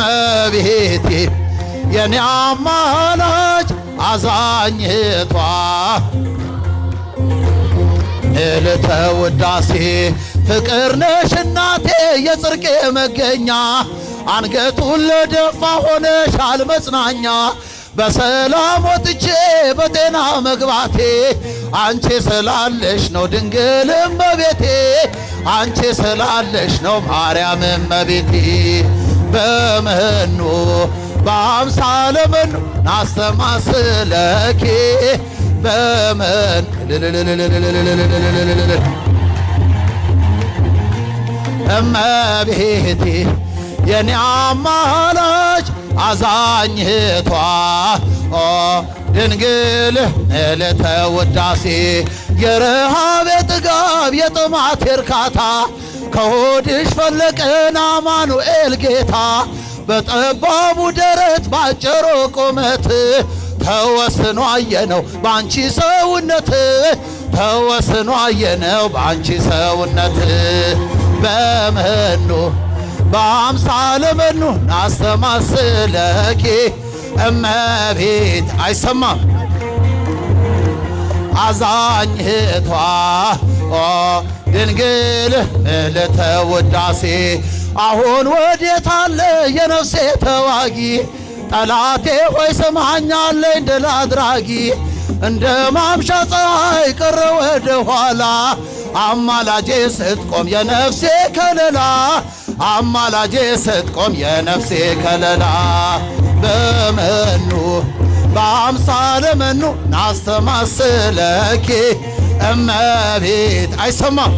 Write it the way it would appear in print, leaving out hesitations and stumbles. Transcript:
እመቤቴ የኔ አማላጅ አዛኝቷ ምልዕተ ውዳሴ ፍቅር ነሽ እናቴ የጽድቄ መገኛ አንገቱን ለደፋ ሆነሻል መጽናኛ በሰላም ወጥቼ በጤና መግባቴ አንቺ ስላለሽ ነው ድንግል እመቤቴ አንቺ ስላለሽ ነው ማርያም እመቤቴ በመኑ በአምሳለ መኑ ናስተማስለኪ በመን እመቤቴ የኔ አማላጅ አዛኝቷ ድንግል ምልዕተ ውዳሴ የረሃብ የጥጋብ የጥማት እርካታ ከሆድሽ ፈለቀን አማኑኤል ጌታ በጠባቡ ደረት ባጭሩ ቁመት ተወስኖ አየነው ባንቺ ሰውነት ተወስኖ አየነው ባንቺ ሰውነት በመኑ በአምሳለ መኑ ናስተማስለኪ እመቤት አይሰማም አዛኝቷ ድንግል ምልዕተ ውዳሴ አሁን ወዴት አለ የነፍሴ ተዋጊ ጠላቴ ሆይ ስማኛለኝ ድል አድራጊ እንደ ማምሻ ፀሐይ ቀረ ወደ ኋላ አማላጄ ስትቆም የነፍሴ ከለላ አማላጄ ስትቆም የነፍሴ ከለላ በመኑ በአምሳለ መኑ ናስተማስለኪ እመቤት አይሰማም